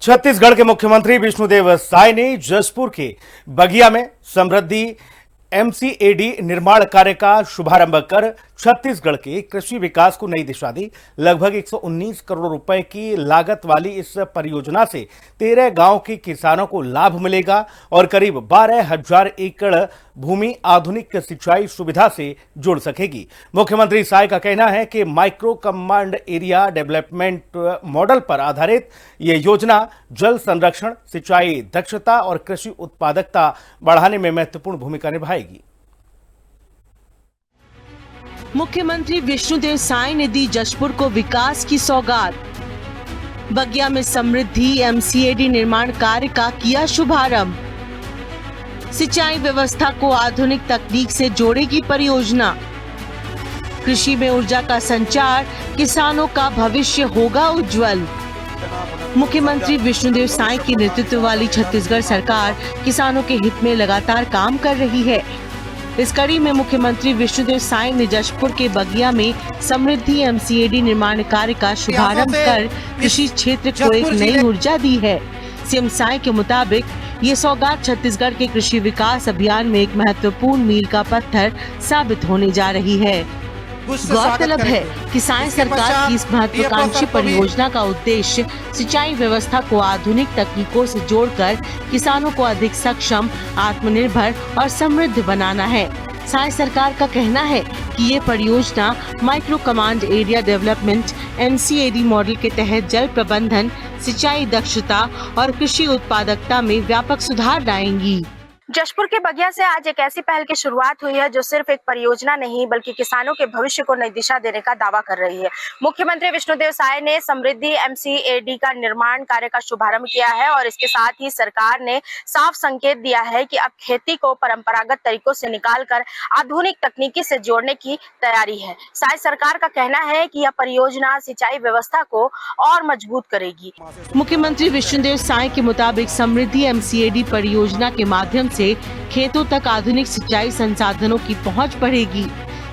छत्तीसगढ़ के मुख्यमंत्री विष्णुदेव साय ने जसपुर के बगिया में समृद्धि एमसीएडी निर्माण कार्य का शुभारंभ कर छत्तीसगढ़ के कृषि विकास को नई दिशा दी। लगभग 119 करोड़ रुपए की लागत वाली इस परियोजना से 13 गांव के किसानों को लाभ मिलेगा और करीब 12,000 एकड़ भूमि आधुनिक सिंचाई सुविधा से जुड़ सकेगी। मुख्यमंत्री साय का कहना है कि micro command area development model पर आधारित ये योजना जल संरक्षण, सिंचाई दक्षता और कृषि उत्पादकता बढ़ाने में महत्वपूर्ण भूमिका निभाएगी। मुख्यमंत्री विष्णुदेव साय ने दी जशपुर को विकास की सौगात। बगिया में समृद्धि एमसीएडी निर्माण कार्य का किया शुभारंभ। सिंचाई व्यवस्था को आधुनिक तकनीक से जोड़ेगी परियोजना। कृषि में ऊर्जा का संचार, किसानों का भविष्य होगा उज्जवल। मुख्यमंत्री विष्णुदेव साय की नेतृत्व वाली छत्तीसगढ़ सरकार किसानों के हित में लगातार काम कर रही है। इस कड़ी में मुख्यमंत्री विष्णुदेव साय ने जशपुर के बगिया में समृद्धि एमसीएडी निर्माण कार्य का शुभारंभ कर कृषि क्षेत्र को एक नई ऊर्जा दी है। सीएम साय के मुताबिक ये सौगात छत्तीसगढ़ के कृषि विकास अभियान में एक महत्वपूर्ण मील का पत्थर साबित होने जा रही है। गौरतलब है कि साय सरकार की इस महत्वाकांक्षी परियोजना का उद्देश्य सिंचाई व्यवस्था को आधुनिक तकनीकों से जोड़कर किसानों को अधिक सक्षम, आत्मनिर्भर और समृद्ध बनाना है। साय सरकार का कहना है कि ये परियोजना micro command area development MCAD model के तहत जल प्रबंधन, सिंचाई दक्षता और कृषि उत्पादकता में व्यापक सुधार लाएंगी। जशपुर के बगिया से आज एक ऐसी पहल की शुरुआत हुई है जो सिर्फ एक परियोजना नहीं बल्कि किसानों के भविष्य को नई दिशा देने का दावा कर रही है। मुख्यमंत्री विष्णुदेव साय ने समृद्धि एमसीएडी का निर्माण कार्य का शुभारंभ किया है और इसके साथ ही सरकार ने साफ संकेत दिया है कि अब खेती को परंपरागत तरीकों से निकालकर आधुनिक तकनीकी से जोड़ने की तैयारी है। साय सरकार का कहना है कि यह परियोजना सिंचाई व्यवस्था को और मजबूत करेगी। मुख्यमंत्री विष्णुदेव साय के मुताबिक समृद्धि एमसीएडी परियोजना के माध्यम से खेतों तक आधुनिक सिंचाई संसाधनों की पहुंच बढ़ेगी,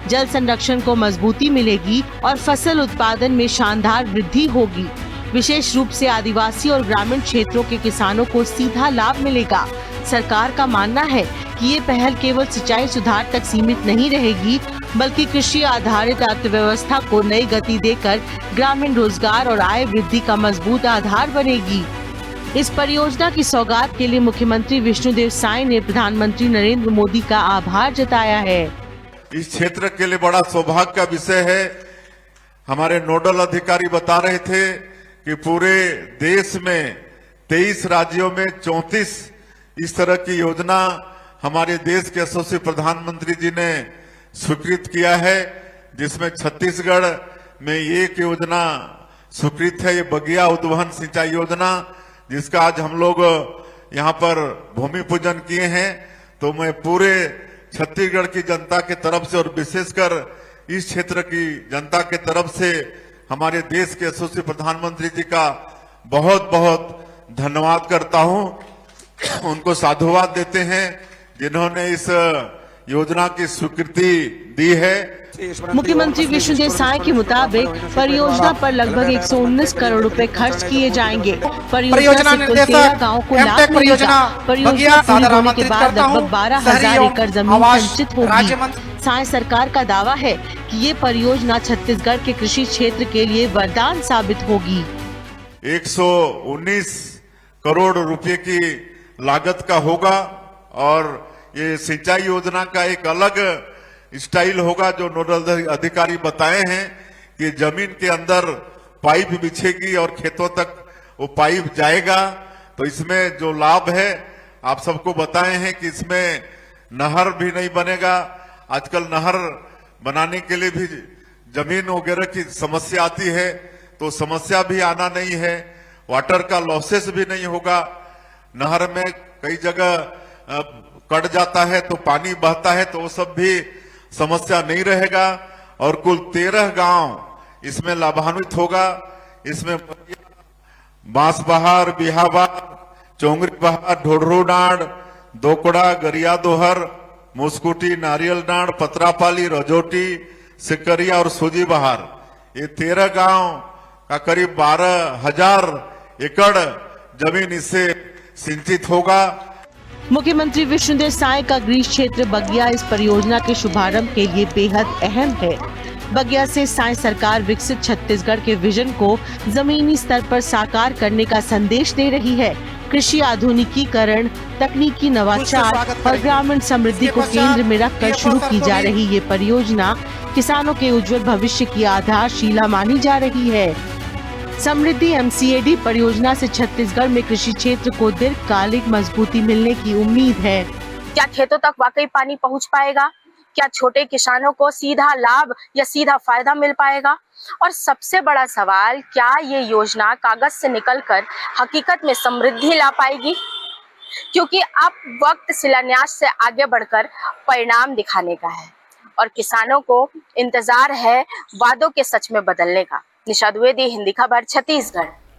जल संरक्षण को मजबूती मिलेगी और फसल उत्पादन में शानदार वृद्धि होगी। विशेष रूप से आदिवासी और ग्रामीण क्षेत्रों के किसानों को सीधा लाभ मिलेगा। सरकार का मानना है कि ये पहल केवल सिंचाई सुधार तक सीमित नहीं रहेगी बल्कि कृषि आधारित अर्थव्यवस्था को नई गति देकर ग्रामीण रोजगार और आय वृद्धि का मजबूत आधार बनेगी। इस परियोजना की सौगात के लिए मुख्यमंत्री विष्णुदेव साय ने प्रधानमंत्री नरेंद्र मोदी का आभार जताया है। इस क्षेत्र के लिए बड़ा सौभाग्य का विषय है। हमारे नोडल अधिकारी बता रहे थे कि पूरे देश में 23 राज्यों में 34 इस तरह की योजना हमारे देश के यशस्वी प्रधानमंत्री जी ने स्वीकृत किया है, जिसमें छत्तीसगढ़ में एक योजना स्वीकृत है, ये बगिया उद्वहन सिंचाई योजना, जिसका आज हम लोग यहाँ पर भूमि पूजन किए हैं। तो मैं पूरे छत्तीसगढ़ की जनता के तरफ से और विशेषकर इस क्षेत्र की जनता के तरफ से हमारे देश के यशस्वी प्रधानमंत्री जी का बहुत बहुत धन्यवाद करता हूँ। उनको साधुवाद देते हैं जिन्होंने इस योजना की स्वीकृति दी है। मुख्यमंत्री विष्णुदेव साय के मुताबिक परियोजना पर लगभग 119 करोड़ रुपए खर्च किए जाएंगे। परियोजना से कुल 13 गाँव को लाभ मिलेगा। परियोजना पूरी होने के बाद लगभग 12,000 एकड़ जमीन संचित होगी। साय सरकार का दावा है कि ये परियोजना छत्तीसगढ़ के कृषि क्षेत्र के लिए वरदान साबित होगी। 119 करोड़ रुपए की लागत का होगा और ये सिंचाई योजना का एक अलग स्टाइल होगा जो नोडल अधिकारी बताए हैं कि जमीन के अंदर पाइप बिछेगी और खेतों तक वो पाइप जाएगा। तो इसमें जो लाभ है आप सबको बताए हैं कि इसमें नहर भी नहीं बनेगा। आजकल नहर बनाने के लिए भी जमीन वगैरह की समस्या आती है, तो समस्या भी आना नहीं है। वाटर का लॉसेस भी नहीं होगा। नहर में कई जगह कट जाता है तो पानी बहता है, तो वो सब भी समस्या नहीं रहेगा और कुल 13 गांव इसमें लाभान्वित होगा। इसमें बांसबहार, बिहाबार, चोंगरी बहार, ढोढरूनाड़, दोकड़ा, गरिया दोहर, मुस्कुटी, नारियल नाड़, पतरापाली, रजोटी, सिकरिया और सूजी बहार, ये 13 गांव का करीब 12,000 एकड़ जमीन इससे सिंचित होगा। मुख्यमंत्री विष्णुदेव साय का गृह क्षेत्र बगिया इस परियोजना के शुभारंभ के लिए बेहद अहम है। बगिया से साय सरकार विकसित छत्तीसगढ़ के विजन को जमीनी स्तर पर साकार करने का संदेश दे रही है। कृषि आधुनिकीकरण, तकनीकी नवाचार और ग्रामीण समृद्धि को केंद्र में रखकर शुरू की जा रही ये परियोजना किसानों के उज्जवल भविष्य की आधारशिला मानी जा रही है। समृद्धि MCAD परियोजना से छत्तीसगढ़ में कृषि क्षेत्र को दीर्घकालिक मजबूती मिलने की उम्मीद है। क्या खेतों तक वाकई पानी पहुंच पाएगा? क्या छोटे किसानों को सीधा लाभ या सीधा फायदा मिल पाएगा? और सबसे बड़ा सवाल, क्या ये योजना कागज से निकलकर हकीकत में समृद्धि ला पाएगी? क्योंकि अब वक्त शिलान्यास से आगे बढ़कर परिणाम दिखाने का है और किसानों को इंतजार है वादों के सच में बदलने का। निशा द्विवेदी, हिंदी खबर, छत्तीसगढ़।